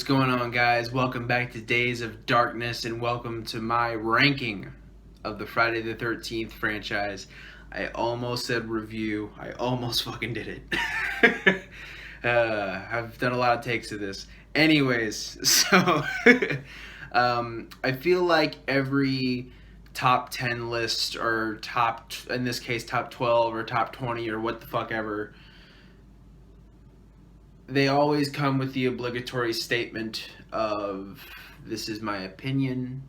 What's going on, guys? Welcome back to Days of Darkness, and welcome to my ranking of the Friday the 13th franchise. I almost said review. I almost fucking did it. I've done a lot of takes of this. Anyways, so I feel like every top 10 list, or in this case, top 12 or top 20 or what the fuck ever, they always come with the obligatory statement of, this is my opinion,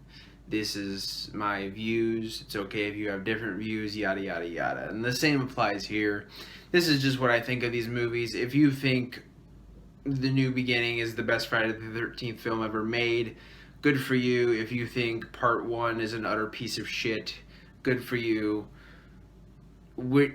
this is my views, it's okay if you have different views, yada yada yada. And the same applies here. This is just what I think of these movies. If you think The New Beginning is the best Friday the 13th film ever made, good for you. If you think Part 1 is an utter piece of shit, good for you.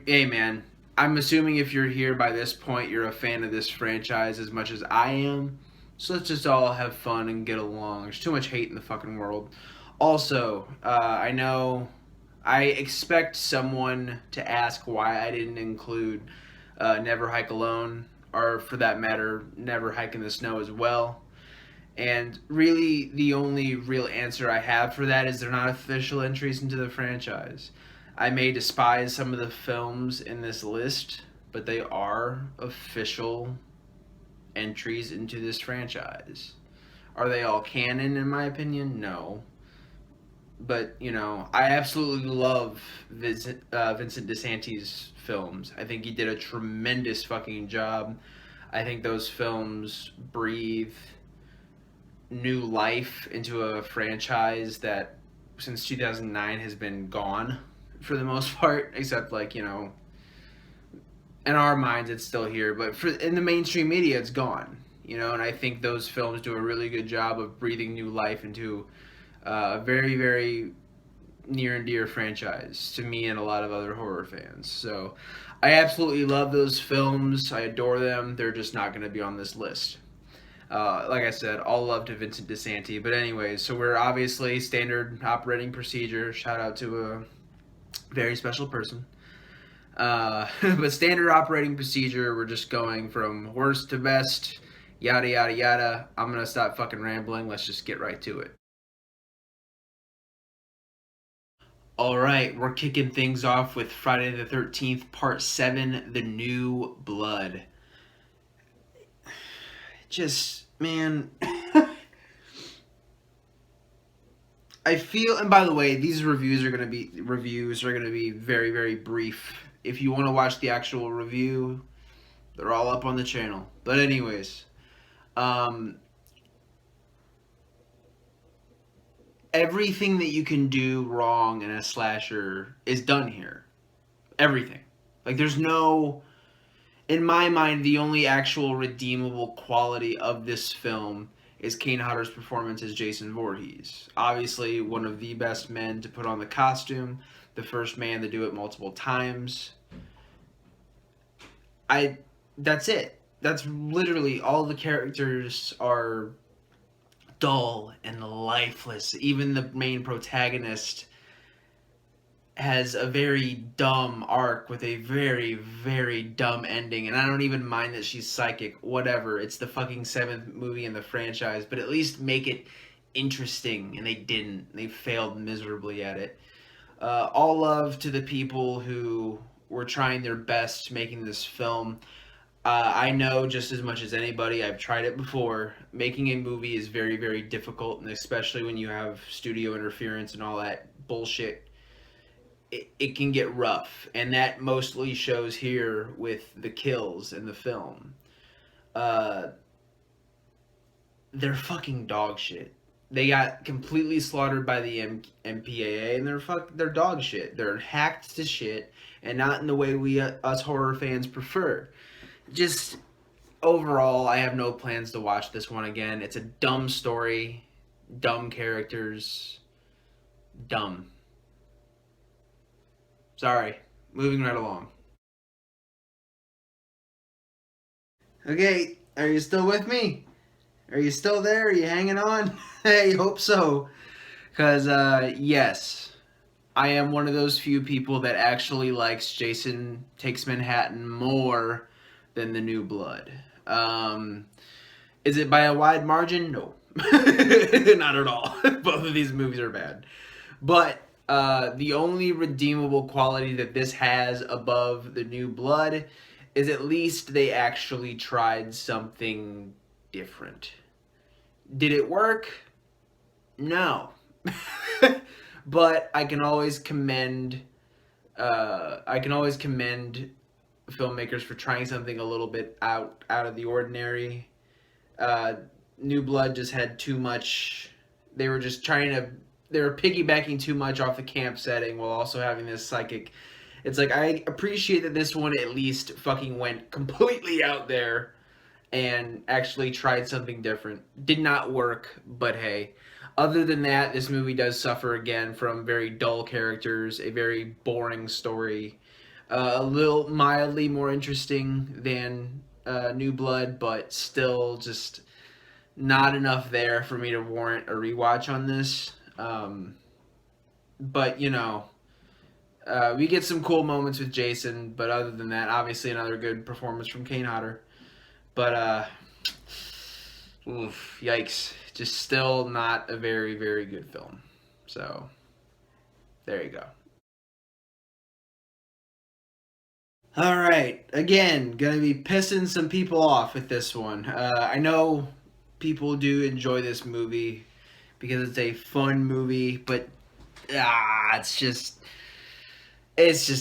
Hey man, I'm assuming if you're here by this point, you're a fan of this franchise as much as I am. So let's just all have fun and get along. There's too much hate in the fucking world. Also, I know I expect someone to ask why I didn't include Never Hike Alone, or for that matter, Never Hike in the Snow as well. And really, the only real answer I have for that is they're not official entries into the franchise. I may despise some of the films in this list, but they are official entries into this franchise. Are they all canon, in my opinion? No. But, I absolutely love Vincent DeSantis' films. I think he did a tremendous fucking job. I think those films breathe new life into a franchise that since 2009 has been gone for the most part, except in our minds it's still here, but in the mainstream media it's gone, and I think those films do a really good job of breathing new life into a very, very near and dear franchise to me and a lot of other horror fans. So I absolutely love those films. I adore them. They're just not going to be on this list. Like I said, all love to Vincent DeSantis. But anyways, so we're obviously standard operating procedure. Shout out to a very special person. But standard operating procedure, we're just going from worst to best, yada yada yada. I'm gonna stop fucking rambling. Let's just get right to it. Alright, we're kicking things off with Friday the 13th, Part 7, The New Blood. Just, man. I feel, and by the way, these reviews are going to be very, very brief. If you want to watch the actual review, they're all up on the channel. But anyways, everything that you can do wrong in a slasher is done here. Everything. Like, there's no, in my mind, the only actual redeemable quality of this film is Kane Hodder's performance as Jason Voorhees. Obviously, one of the best men to put on the costume, the first man to do it multiple times. That's it. That's literally all. The characters are dull and lifeless. Even the main protagonist has a very dumb arc with a very, very dumb ending, and I don't even mind that she's psychic. Whatever, it's the fucking 7th movie in the franchise, but at least make it interesting, and they didn't. They failed miserably at it. All love to the people who were trying their best making this film. I know just as much as anybody, I've tried it before. Making a movie is very, very difficult, and especially when you have studio interference and all that bullshit, it can get rough, and that mostly shows here with the kills in the film. They're fucking dog shit. They got completely slaughtered by the MPAA, and they're dog shit. They're hacked to shit, and not in the way we us horror fans prefer. Just overall, I have no plans to watch this one again. It's a dumb story, dumb characters, dumb. Sorry, moving right along. Okay, are you still with me? Are you still there? Are you hanging on? I hope so. Because, yes, I am one of those few people that actually likes Jason Takes Manhattan more than The New Blood. Is it by a wide margin? No. Not at all. Both of these movies are bad. But the only redeemable quality that this has above The New Blood is at least they actually tried something different. Did it work? No. But I can always commend filmmakers for trying something a little bit out of the ordinary. Uh, New Blood just had too much. They were just trying to. They were piggybacking too much off the camp setting while also having this psychic. It's like I appreciate that this one at least fucking went completely out there and actually tried something different. Did not work, but hey. Other than that, this movie does suffer again from very dull characters, a very boring story, a little mildly more interesting than New Blood, but still just not enough there for me to warrant a rewatch on this. But you know, we get some cool moments with Jason, but other than that, obviously another good performance from Kane Hodder. But oof, yikes. Just still not a very, very good film. So, there you go. Alright, again, gonna be pissing some people off with this one. I know people do enjoy this movie because it's a fun movie, but it's just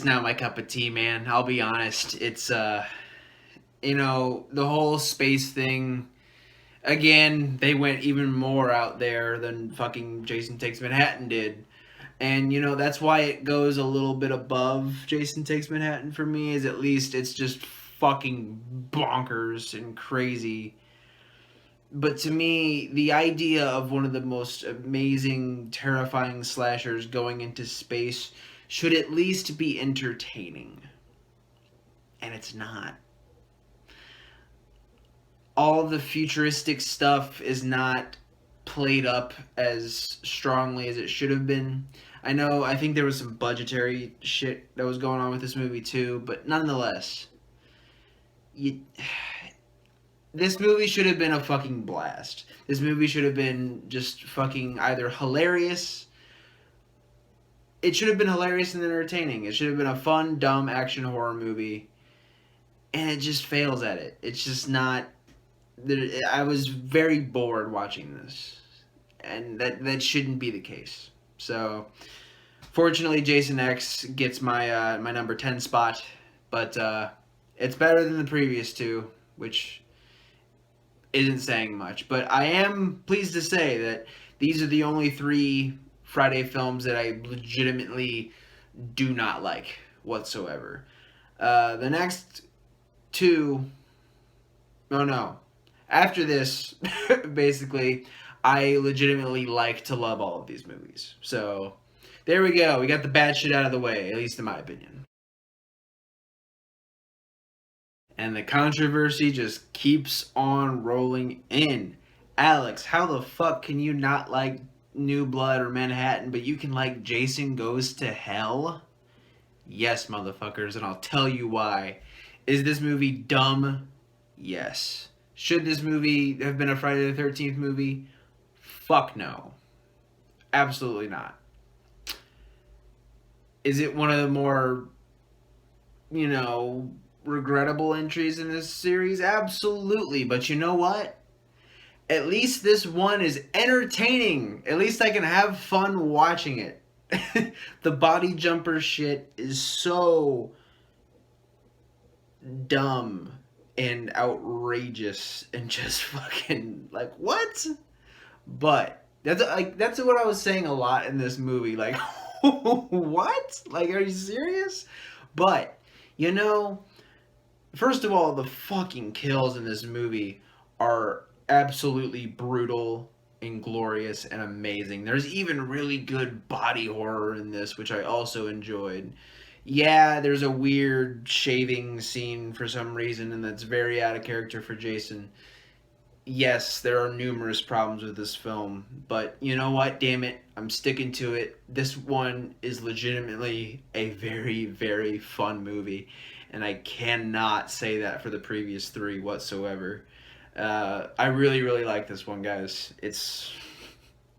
not my cup of tea, man. I'll be honest. It's the whole space thing. Again, they went even more out there than fucking Jason Takes Manhattan did. And, that's why it goes a little bit above Jason Takes Manhattan for me, is at least it's just fucking bonkers and crazy. But to me, the idea of one of the most amazing, terrifying slashers going into space should at least be entertaining. And it's not. All the futuristic stuff is not played up as strongly as it should have been. I think there was some budgetary shit that was going on with this movie too, but nonetheless, this movie should have been a fucking blast. This movie should have been just fucking either hilarious. It should have been hilarious and entertaining. It should have been a fun, dumb action horror movie. And it just fails at it. It's just not. I was very bored watching this. And that shouldn't be the case. So, fortunately, Jason X gets my my number 10 spot. But it's better than the previous two, which isn't saying much. But I am pleased to say that these are the only 3 Friday films that I legitimately do not like whatsoever. The next 2... Oh, no. After this, basically, I legitimately like to love all of these movies. So, there we go. We got the bad shit out of the way, at least in my opinion. And the controversy just keeps on rolling in. Alex, how the fuck can you not like New Blood or Manhattan, but you can like Jason Goes to Hell? Yes, motherfuckers, and I'll tell you why. Is this movie dumb? Yes. Should this movie have been a Friday the 13th movie? Fuck no. Absolutely not. Is it one of the more, regrettable entries in this series? Absolutely. But you know what? At least this one is entertaining. At least I can have fun watching it. The body jumper shit is so dumb and outrageous and just fucking like, what? But that's what I was saying a lot in this movie. Like, what? Like, are you serious? But first of all, the fucking kills in this movie are absolutely brutal and glorious and amazing. There's even really good body horror in this, which I also enjoyed. Yeah, there's a weird shaving scene for some reason, and that's very out of character for Jason. Yes, there are numerous problems with this film, but you know what? Damn it, I'm sticking to it. This one is legitimately a very, very fun movie, and I cannot say that for the previous 3 whatsoever. I really, really like this one, guys. It's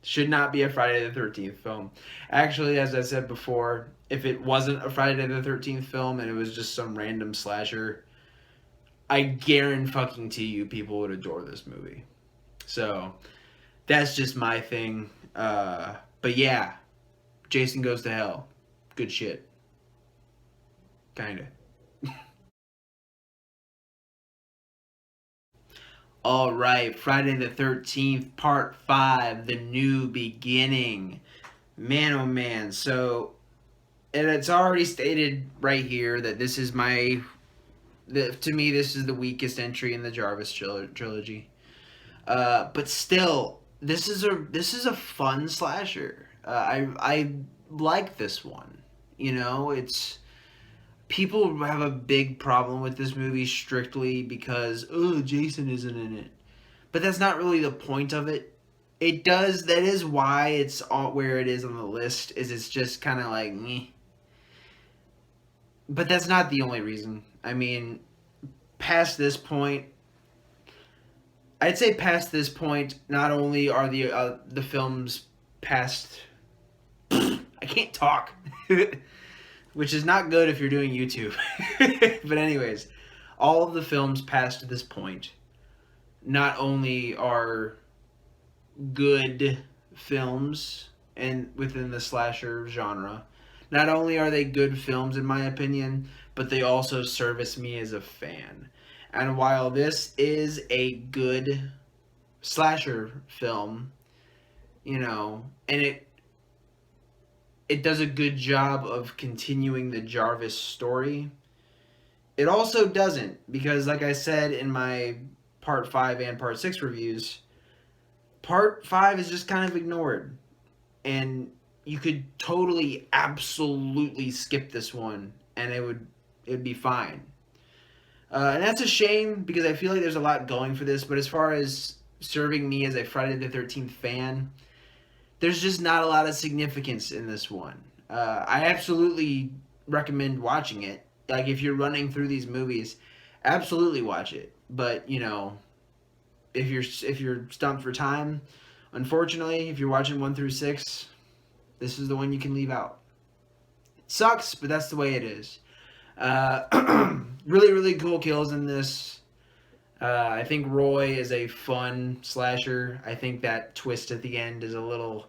should not be a Friday the 13th film. Actually, as I said before, if it wasn't a Friday the 13th film and it was just some random slasher, I guarantee you people would adore this movie. So that's just my thing. But yeah, Jason Goes to Hell. Good shit. Kinda. All right, Friday the 13th, Part 5, The New Beginning. Man, oh man. So, and it's already stated right here that this is to me, this is the weakest entry in the Jarvis trilogy. But still, this is a fun slasher. I like this one. You know, it's people have a big problem with this movie strictly because Jason isn't in it, but that's not really the point of it. That is why it's all where it is on the list. Is it's just kind of like me. But that's not the only reason. I mean, past this point, I'd say past this point, not only are the films past. I can't talk, which is not good if you're doing YouTube. But anyways, all of the films past this point, not only are good films and within the slasher genre, not only are they good films in my opinion, but they also service me as a fan. And while this is a good slasher film, and it does a good job of continuing the Jarvis story, it also doesn't, because like I said in my Part 5 and Part 6 reviews, Part 5 is just kind of ignored. And you could totally, absolutely skip this one, and it'd be fine. And that's a shame because I feel like there's a lot going for this. But as far as serving me as a Friday the 13th fan, there's just not a lot of significance in this one. I absolutely recommend watching it. Like if you're running through these movies, absolutely watch it. But if you're stumped for time, unfortunately, if you're watching 1 through 6, this is the one you can leave out. It sucks, but that's the way it is. Really, really cool kills in this. I think Roy is a fun slasher. I think that twist at the end is a little...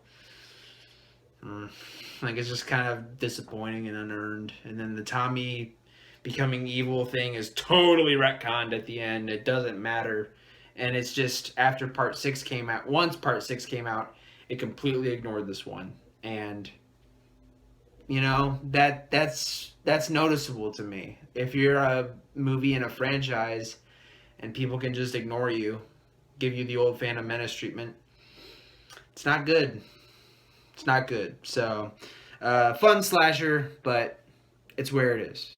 like it's just kind of disappointing and unearned. And then the Tommy becoming evil thing is totally retconned at the end. It doesn't matter. And it's just after Part 6 came out, once Part 6 came out, it completely ignored this one. And that's noticeable to me. If you're a movie in a franchise and people can just ignore you, give you the old Phantom Menace treatment, it's not good. It's not good. So, fun slasher, but it's where it is.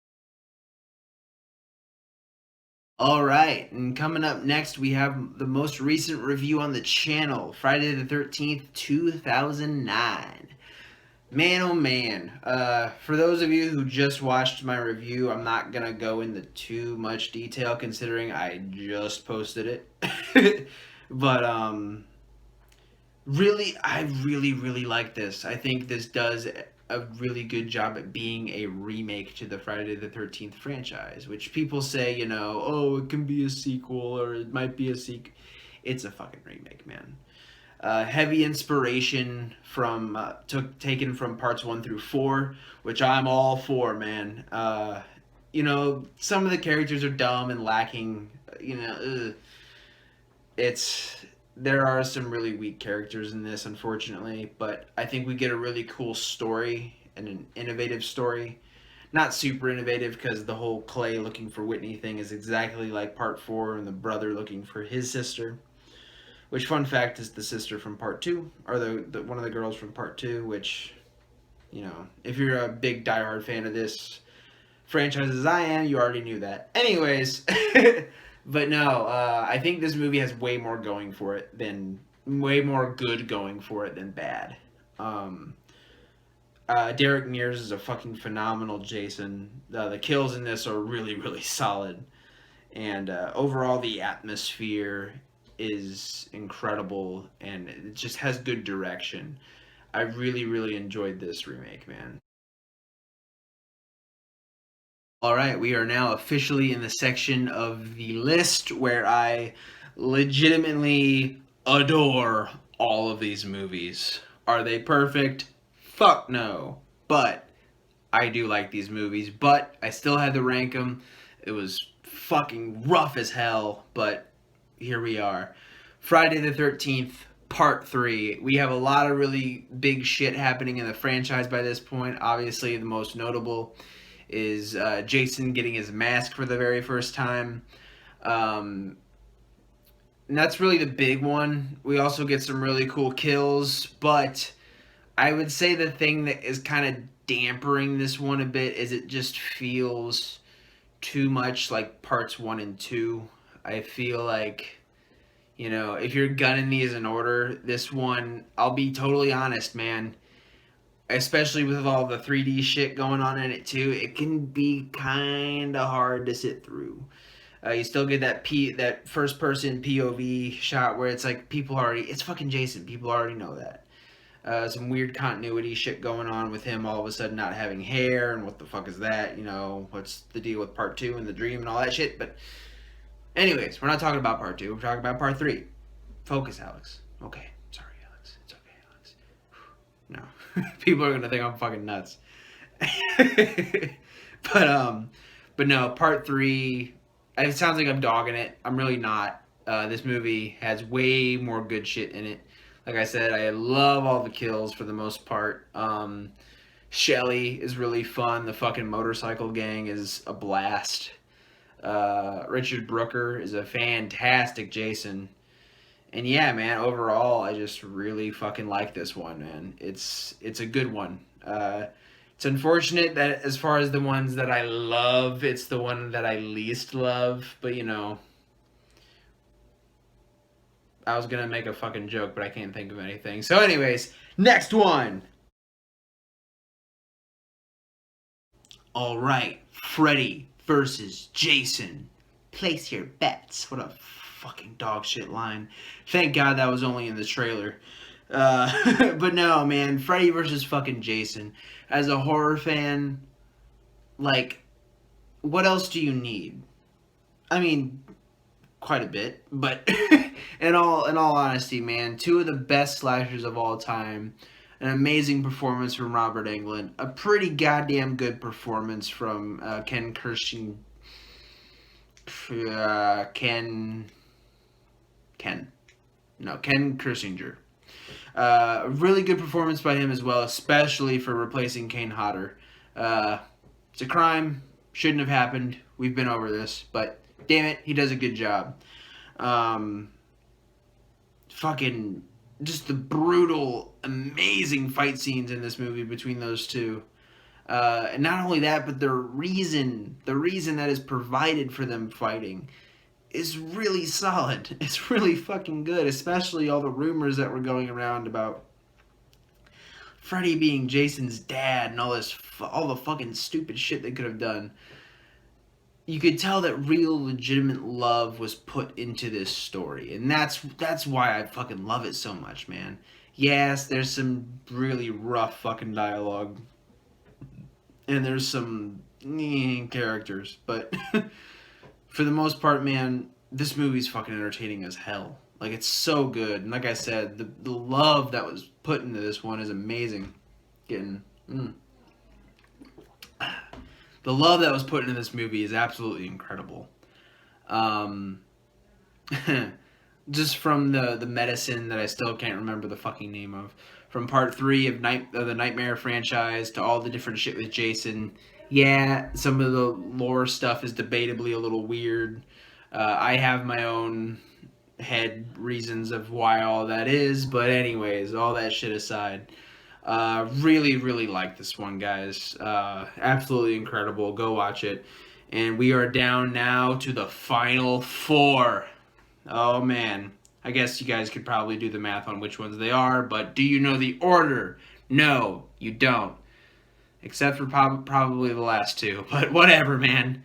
All right, and coming up next, we have the most recent review on the channel, Friday the 13th, 2009. Man, oh man. For those of you who just watched my review, I'm not going to go into too much detail considering I just posted it. But, I really like this. I think this does a really good job at being a remake to the Friday the 13th franchise, which people say, it can be a sequel or it might be a sequel. It's a fucking remake, man. Heavy inspiration from taken from parts 1 through 4, which I'm all for, man. Some of the characters are dumb and lacking. There are some really weak characters in this, unfortunately, but I think we get a really cool story and an innovative story. Not super innovative because the whole Clay looking for Whitney thing is exactly like Part 4 and the brother looking for his sister. Which, fun fact, is the sister from Part 2, or the one of the girls from Part 2, which, if you're a big diehard fan of this franchise as I am, you already knew that. Anyways, but no, I think this movie has way more good going for it than bad. Derek Mears is a fucking phenomenal Jason. The kills in this are really, really solid. And overall, the atmosphere is incredible, and it just has good direction. I really, really enjoyed this remake, man. All right, we are now officially in the section of the list where I legitimately adore all of these movies. Are they perfect? Fuck no. But I do like these movies, but I still had to rank them. It was fucking rough as hell, but here we are. Friday the 13th, Part 3. We have a lot of really big shit happening in the franchise by this point. Obviously, the most notable is Jason getting his mask for the very first time. Um, and that's really the big one. We also get some really cool kills, but I would say the thing that is kind of dampering this one a bit is it just feels too much like parts 1 and 2. I feel like, if you're gunning these in order, this one, I'll be totally honest, man, especially with all the 3D shit going on in it too, it can be kind of hard to sit through. You still get that first person POV shot where it's like it's fucking Jason. People already know that. Some weird continuity shit going on with him all of a sudden not having hair, and what the fuck is that? What's the deal with part 2 and the dream and all that shit? But anyways, we're not talking about part 2. We're talking about part 3. Focus, Alex. Okay, sorry, Alex. It's okay, Alex. No, people are gonna think I'm fucking nuts. but but no, part 3. It sounds like I'm dogging it. I'm really not. This movie has way more good shit in it. Like I said, I love all the kills for the most part. Shelly is really fun. The fucking motorcycle gang is a blast. Richard Brooker is a fantastic Jason. And yeah, man, overall, I just really fucking like this one, man. It's a good one. It's unfortunate that as far as the ones that I love, it's the one that I least love. But I was gonna make a fucking joke, but I can't think of anything. So, anyways, next one. All right, Freddy versus Jason. Place your bets. What a fucking dog shit line. Thank God that was only in the trailer. But no, man, Freddy versus fucking Jason. As a horror fan, like, what else do you need? I mean, quite a bit, but in all honesty, man, two of the best slashers of all time. An amazing performance from Robert Englund. A pretty goddamn good performance from Ken Kirsten. Ken Kirsinger. A really good performance by him as well, especially for replacing Kane Hodder. It's a crime. Shouldn't have happened. We've been over this, but damn it, he does a good job. Fucking just the brutal, amazing fight scenes in this movie between those two. And not only that, but the reason that is provided for them fighting is really solid. It's really fucking good, especially all the rumors that were going around about Freddy being Jason's dad and all the fucking stupid shit they could have done. You could tell that real legitimate love was put into this story, and that's why I fucking love it so much, man. Yes, there's some really rough fucking dialogue, and there's some characters, but for the most part, man, this movie's fucking entertaining as hell. Like, it's so good, and like I said, the love that was put into this one is amazing. Getting the love that was put into this movie is absolutely incredible. Um, just from the medicine that I still can't remember the fucking name of, from part 3 of the Nightmare franchise to all the different shit with Jason. Yeah, some of the lore stuff is debatably a little weird. I have my own head reasons of why all that is, but anyways, all that shit aside, really, really like this one, guys. Absolutely incredible. Go watch it. And we are down now to the final 4. Oh man, I guess you guys could probably do the math on which ones they are, but do you know the order? No, you don't. Except for probably the last 2, but whatever, man.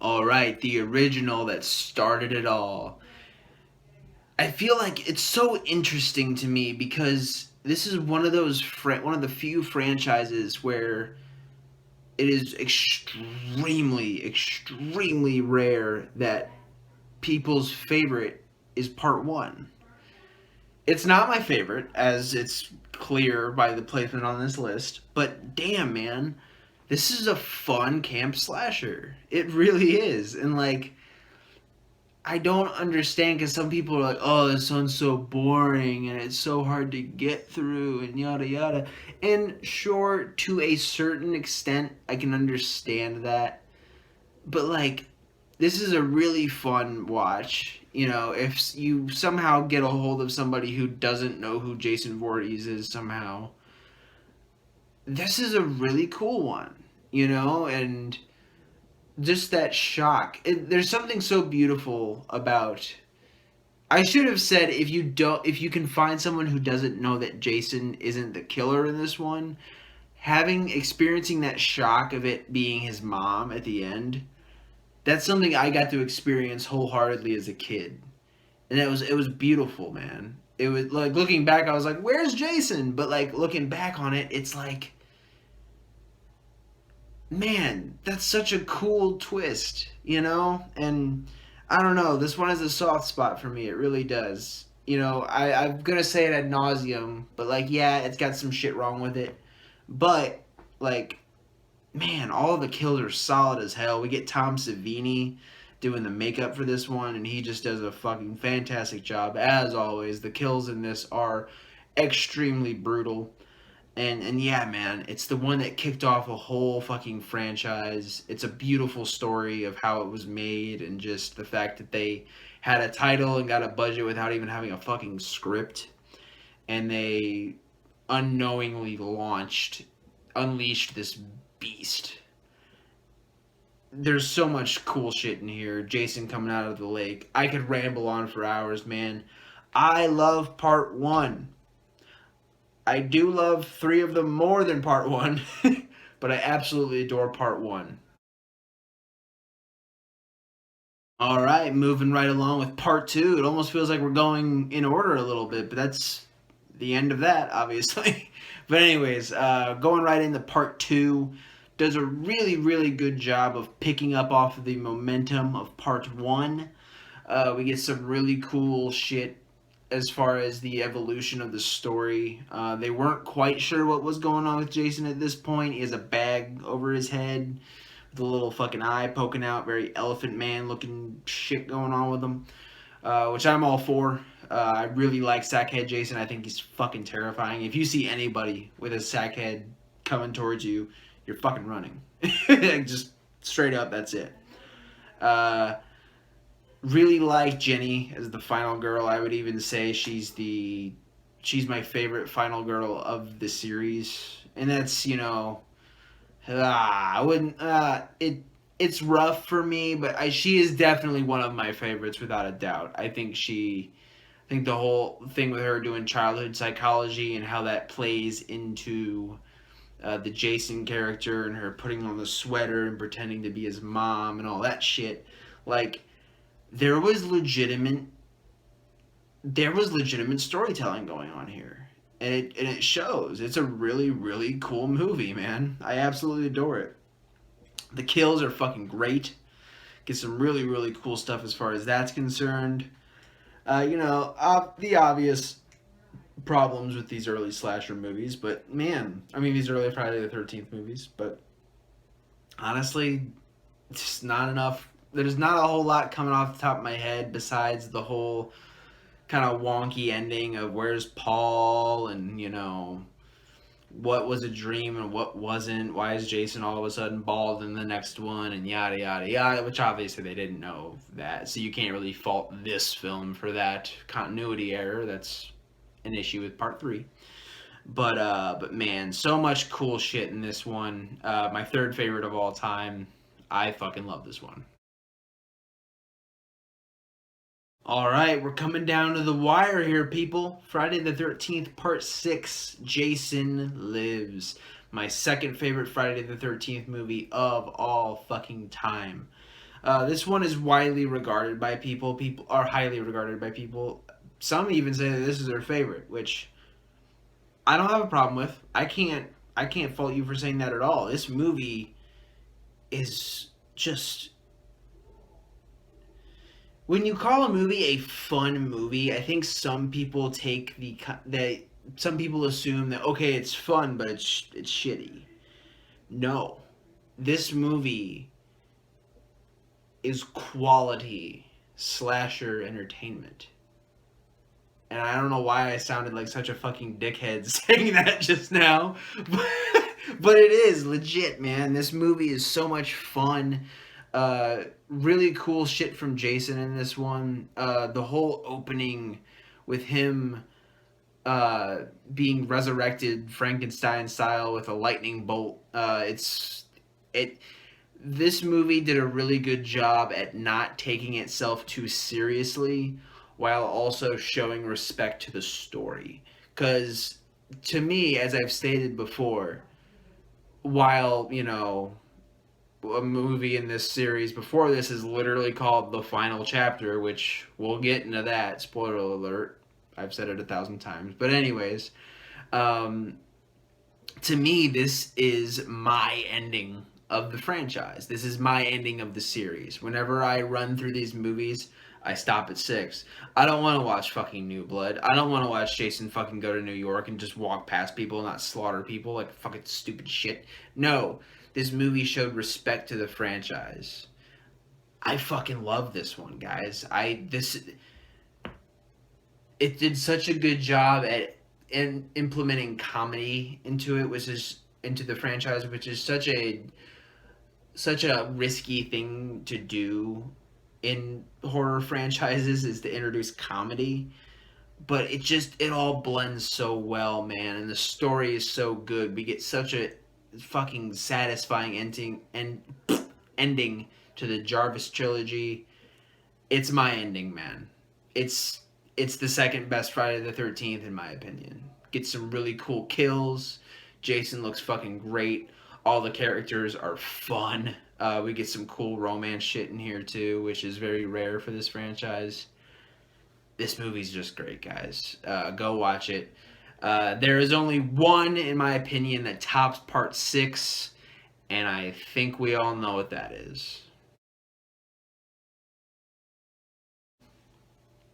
Alright, the original that started it all. I feel like it's so interesting to me because this is one of those one of the few franchises where it is extremely rare that people's favorite is part one. It's not my favorite, as it's clear by the placement on this list, but damn, man, this is a fun camp slasher. It really is. And, like, I don't understand because some people are like, oh, this one's so boring and it's so hard to get through and yada yada. And sure, to a certain extent, I can understand that. But, like, this is a really fun watch. You know, if you somehow get a hold of somebody who doesn't know who Jason Voorhees is somehow, this is a really cool one, you know, and just that shock. There's something so beautiful about. I should have said if you can find someone who doesn't know that Jason isn't the killer in this one, experiencing that shock of it being his mom at the end, that's something I got to experience wholeheartedly as a kid. And it was beautiful, man. It was like looking back I was like, "Where's Jason?" But like looking back on it, it's like, man, that's such a cool twist, you know? And I don't know, this one has a soft spot for me. It really does. You know, I'm gonna say it ad nauseum, but like, yeah, it's got some shit wrong with it. But, like, man, all of the kills are solid as hell. We get Tom Savini doing the makeup for this one, and he just does a fucking fantastic job. As always, the kills in this are extremely brutal. And yeah, man, it's the one that kicked off a whole fucking franchise. It's a beautiful story of how it was made and just the fact that they had a title and got a budget without even having a fucking script. And they unknowingly unleashed this beast. There's so much cool shit in here. Jason coming out of the lake. I could ramble on for hours, man. I love part one. I do love three of them more than part one, but I absolutely adore part one. All right, moving right along with part two. It almost feels like we're going in order a little bit, but that's the end of that, obviously. But anyways, going right into part two, does a really good job of picking up off of the momentum of part one. We get some really cool shit as far as the evolution of the story. They weren't quite sure what was going on with Jason at this point. He has a bag over his head with a little fucking eye poking out, very Elephant Man looking shit going on with him, which I'm all for. I really like Sackhead Jason. I think he's fucking terrifying. If you see anybody with a sackhead coming towards you, you're fucking running. Just straight up, that's it. Really like Jenny as the final girl. I would even say she's my favorite final girl of the series, and that's, you know, I wouldn't it's rough for me, but she is definitely one of my favorites without a doubt. I think the whole thing with her doing childhood psychology and how that plays into the Jason character and her putting on the sweater and pretending to be his mom and all that shit, like, there was legitimate storytelling going on here, and it shows. It's a really cool movie, man. I absolutely adore it. The kills are fucking great. Get some really cool stuff as far as that's concerned. You know, the obvious problems with these early slasher movies, but man, I mean these early Friday the 13th movies, but honestly, it's just not enough. There's not a whole lot coming off the top of my head besides the whole kind of wonky ending of where's Paul and, you know, what was a dream and what wasn't. Why is Jason all of a sudden bald in the next one and yada yada yada, which obviously they didn't know that, so you can't really fault this film for that continuity error. That's an issue with part three. But man, so much cool shit in this one. My third favorite of all time. I fucking love this one. All right, we're coming down to the wire here, people. Friday the 13th, Part 6, Jason Lives. My second favorite Friday the 13th movie of all fucking time. This one is widely regarded by people. People are highly regarded by people. Some even say that this is their favorite, which I don't have a problem with. I can't fault you for saying that at all. This movie is just, when you call a movie a fun movie, I think some people take that some people assume that, okay, it's fun, but it's shitty. No, this movie is quality slasher entertainment. And I don't know why I sounded like such a fucking dickhead saying that just now, but it is legit, man. This movie is so much fun. Really cool shit from Jason in this one. The whole opening with him being resurrected Frankenstein style with a lightning bolt. It. This movie did a really good job at not taking itself too seriously, while also showing respect to the story. Because to me, as I've stated before, while a movie in this series before this is literally called The Final Chapter, which we'll get into that. Spoiler alert. I've said it 1,000 times. But anyways, um, to me, this is my ending of the franchise. This is my ending of the series. Whenever I run through these movies, I stop at 6. I don't want to watch fucking New Blood. I don't want to watch Jason fucking go to New York and just walk past people and not slaughter people like fucking stupid shit. No, this movie showed respect to the franchise. I fucking love this one, guys. It did such a good job at implementing comedy into it, which is into the franchise, which is such a risky thing to do in horror franchises, is to introduce comedy. But it all blends so well, man, and the story is so good. We get such a fucking satisfying ending to the Jarvis trilogy. It's my ending, man. It's the second best Friday the 13th in my opinion. Get some really cool kills. Jason looks fucking great. All the characters are fun. We get some cool romance shit in here too, which is very rare for this franchise. This movie's just great, guys. Go watch it. There is only one, in my opinion, that tops part 6, and I think we all know what that is.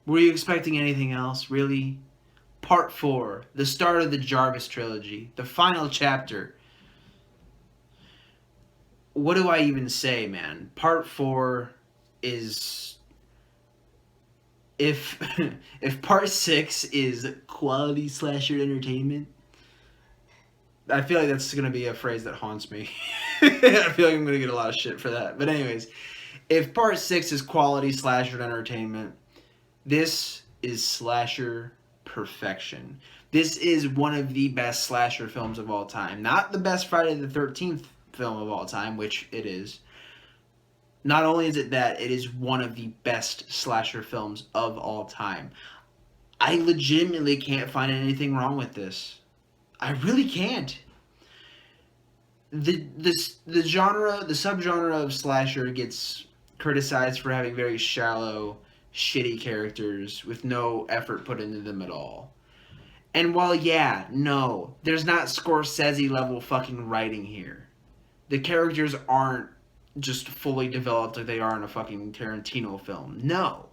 Were you expecting anything else, really? Part 4, the start of the Jarvis trilogy, the final chapter. What do I even say, man? Part 4 is, if if part 6 is quality slasher entertainment, I feel like that's gonna be a phrase that haunts me. I feel like I'm gonna get a lot of shit for that. But anyways, if part 6 is quality slasher entertainment, this is slasher perfection. This is one of the best slasher films of all time. Not the best Friday the 13th film of all time, which it is. Not only is it that, it is one of the best slasher films of all time. I legitimately can't find anything wrong with this. I really can't. The genre, the subgenre of slasher gets criticized for having very shallow, shitty characters with no effort put into them at all. And while, yeah, no, there's not Scorsese level fucking writing here. The characters aren't just fully developed like they are in a fucking Tarantino film. No.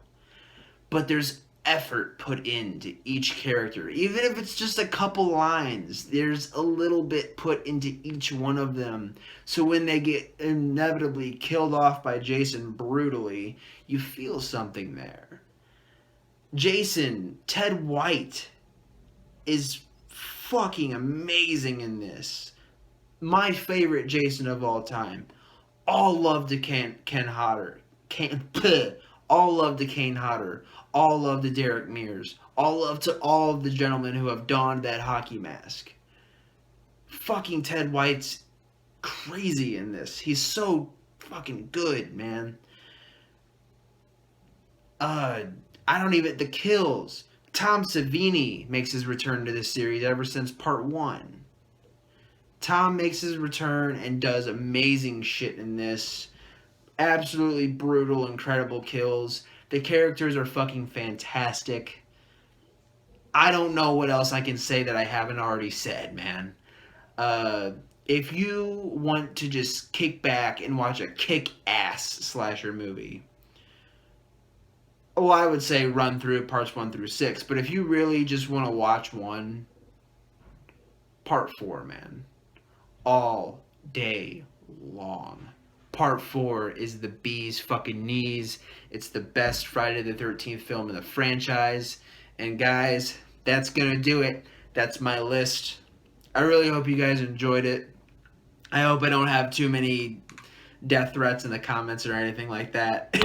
But there's effort put into each character. Even if it's just a couple lines, there's a little bit put into each one of them. So when they get inevitably killed off by Jason brutally, you feel something there. Jason, Ted White, is fucking amazing in this. My favorite Jason of all time. All love to Ken Hodder. All love to Kane Hodder. All love to Derek Mears. All love to all of the gentlemen who have donned that hockey mask. Fucking Ted White's crazy in this. He's so fucking good, man. The kills. Tom Savini makes his return to this series ever since part 1. Tom makes his return and does amazing shit in this. Absolutely brutal, incredible kills. The characters are fucking fantastic. I don't know what else I can say that I haven't already said, man. Uh, if you want to just kick back and watch a kick-ass slasher movie, well, I would say run through parts 1 through 6. But if you really just want to watch one, part 4, man. All day long. Part 4 is the bee's fucking knees. It's the best Friday the 13th film in the franchise. And guys, that's gonna do it. That's my list. I really hope you guys enjoyed it. I hope I don't have too many death threats in the comments or anything like that.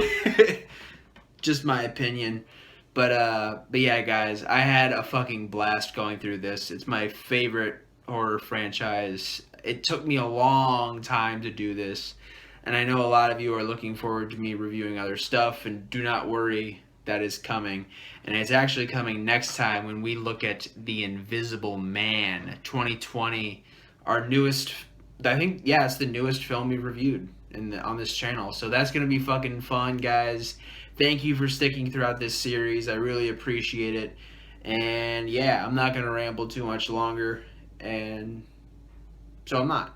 Just my opinion. But yeah, guys, I had a fucking blast going through this. It's my favorite horror franchise. It took me a long time to do this, and I know a lot of you are looking forward to me reviewing other stuff, and do not worry, that is coming. And it's actually coming next time when we look at The Invisible Man 2020, our newest, I think, yeah, it's the newest film we reviewed on this channel. So that's going to be fucking fun, guys. Thank you for sticking throughout this series. I really appreciate it. And yeah, I'm not going to ramble too much longer. And so I'm not.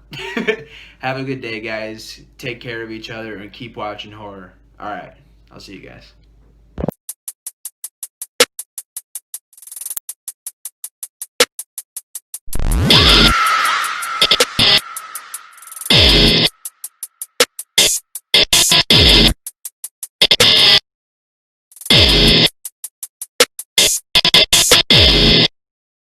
Have a good day, guys. Take care of each other and keep watching horror. Alright, I'll see you guys.